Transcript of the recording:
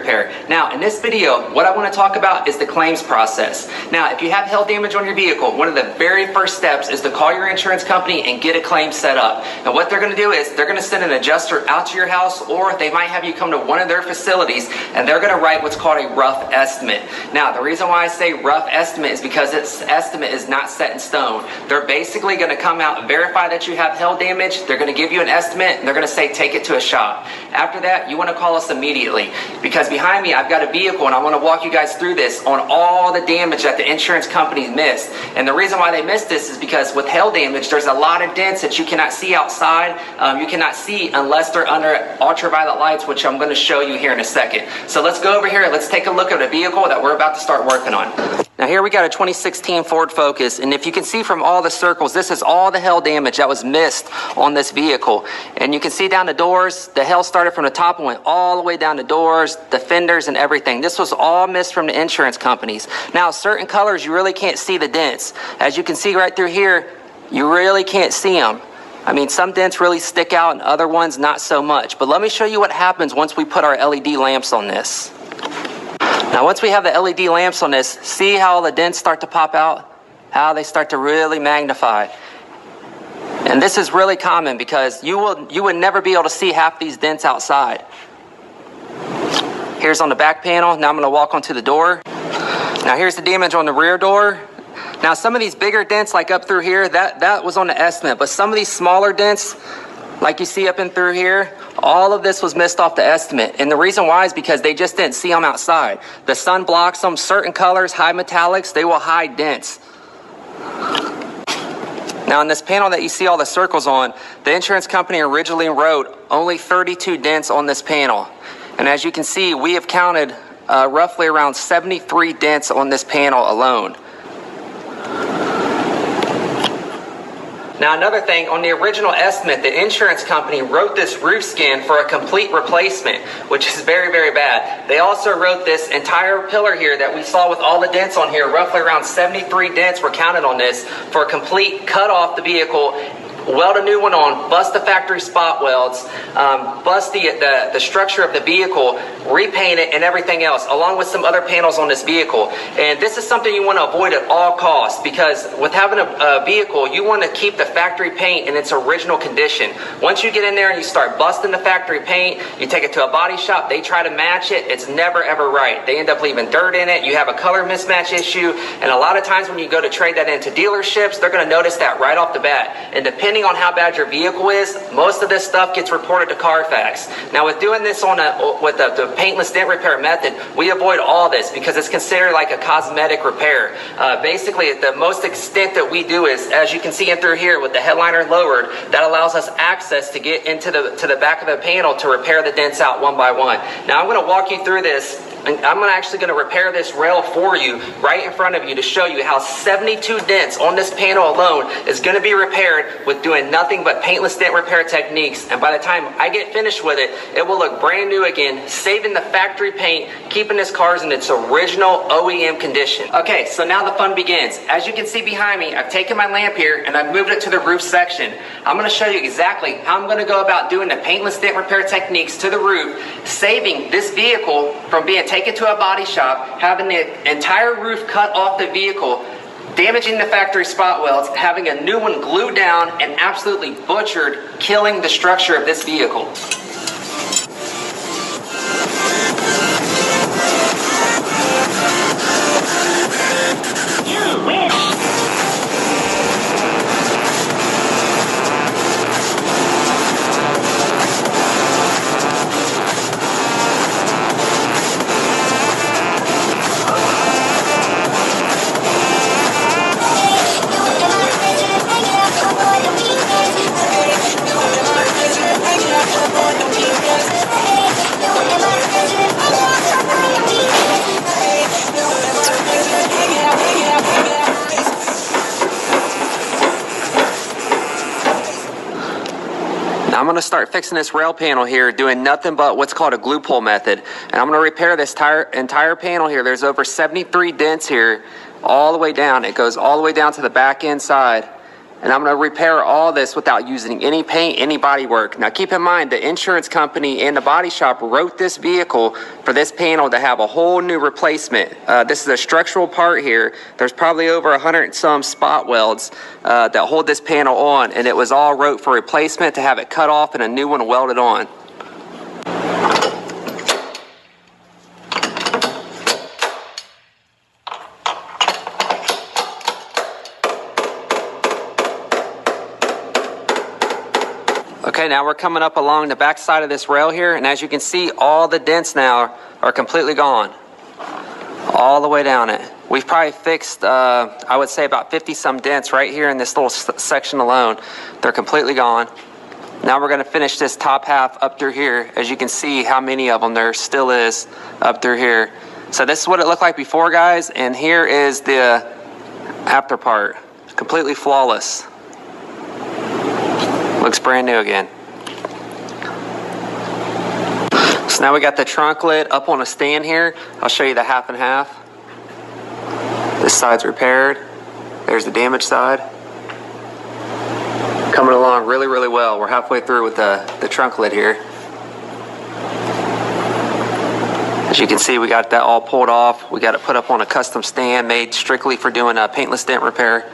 repair. Now, in this video, what I want to talk about is the claims process. Now, if you have hail damage on your vehicle, one of the very first steps is to call your insurance company and get a claim set up. And what they're going to do is they're going to send an adjuster out to your house, or they might have you come to one of their facilities, and they're going to write what's called a rough estimate. Now, the reason why I say rough estimate is because this estimate is not set in stone. They're basically going to come out and verify that you have hail damage. They're going to give you an estimate, and they're going to say take it to a shop. After that, you want to call us immediately, because behind me I've got a vehicle and I want to walk you guys through this on all the damage that the insurance company missed. And the reason why they missed this is because with hail damage, there's a lot of dents that you cannot see outside. You cannot see unless they're under ultraviolet lights, which I'm going to show you here in a second. So let's go over here and let's take a look at the vehicle that we're about to start working on. Now here we got a 2016 Ford Focus, and if you can see from all the circles, this is all the hail damage that was missed on this vehicle. And you can see down the doors, the hail started from the top and went all the way down the doors, the fenders and everything. This was all missed from the insurance companies. Now certain colors you really can't see the dents. As you can see right through here, you really can't see them. I mean, some dents really stick out and other ones not so much. But let me show you what happens once we put our LED lamps on this. Now once we have the LED lamps on this, see how the dents start to pop out? How they start to really magnify. And this is really common because you would never be able to see half these dents outside. Here's on the back panel. Now I'm going to walk onto the door. Now here's the damage on the rear door. Now some of these bigger dents, like up through here, that was on the estimate. But some of these smaller dents, like you see up and through here, all of this was missed off the estimate. And the reason why is because they just didn't see them outside. The sun blocks them. Certain colors, high metallics, they will hide dents. Now in this panel that you see all the circles on, the insurance company originally wrote only 32 dents on this panel. And as you can see, we have counted roughly around 73 dents on this panel alone. Now another thing, on the original estimate, the insurance company wrote this roof skin for a complete replacement, which is very, very bad. They also wrote this entire pillar here that we saw with all the dents on here, roughly around 73 dents were counted on this, for a complete cut off the vehicle, weld a new one on, bust the factory spot welds, bust the structure of the vehicle, repaint it and everything else, along with some other panels on this vehicle. And this is something you want to avoid at all costs, because with having a vehicle, you want to keep the factory paint in its original condition. Once you get in there and you start busting the factory paint, you take it to a body shop, they try to match it, it's never ever right. They end up leaving dirt in it, you have a color mismatch issue, and a lot of times when you go to trade that into dealerships, they're going to notice that right off the bat. And depending on how bad your vehicle is, most of this stuff gets reported to Carfax. Now with doing this with the paintless dent repair method, we avoid all this because it's considered like a cosmetic repair. Basically, the most extent that we do is, as you can see in through here with the headliner lowered, that allows us access to get into the back of the panel to repair the dents out one by one. Now I'm going to walk you through this. And I'm actually going to repair this rail for you right in front of you to show you how 72 dents on this panel alone is going to be repaired with doing nothing but paintless dent repair techniques. And by the time I get finished with it, it will look brand new again, saving the factory paint, keeping this car in its original OEM condition. Okay, so now the fun begins. As you can see behind me, I've taken my lamp here and I've moved it to the roof section. I'm going to show you exactly how I'm going to go about doing the paintless dent repair techniques to the roof, saving this vehicle from being taken to a body shop, having the entire roof cut off the vehicle, damaging the factory spot welds, having a new one glued down, and absolutely butchered, killing the structure of this vehicle. You win! I'm going to start fixing this rail panel here, doing nothing but what's called a glue pull method. And I'm going to repair this entire panel here. There's over 73 dents here all the way down. It goes all the way down to the back end side. and I'm going to repair all this without using any paint, any body work. Now keep in mind, the insurance company and the body shop wrote this vehicle for this panel to have a whole new replacement. This is a structural part here. There's probably over 100 and some spot welds that hold this panel on, and it was all wrote for replacement to have it cut off and a new one welded on. Okay, now we're coming up along the back side of this rail here, and as you can see, all the dents now are completely gone. All the way down it. We've probably fixed, I would say about 50 some dents right here in this little section alone. They're completely gone. Now we're gonna finish this top half up through here. As you can see how many of them there still is up through here. So this is what it looked like before, guys, and here is the after part. Completely flawless. Looks brand new again. So now we got the trunk lid up on a stand here. I'll show you the half and half. This side's repaired. There's the damaged side. Coming along really, really well. We're halfway through with the trunk lid here. As you can see, we got that all pulled off. We got it put up on a custom stand made strictly for doing a paintless dent repair.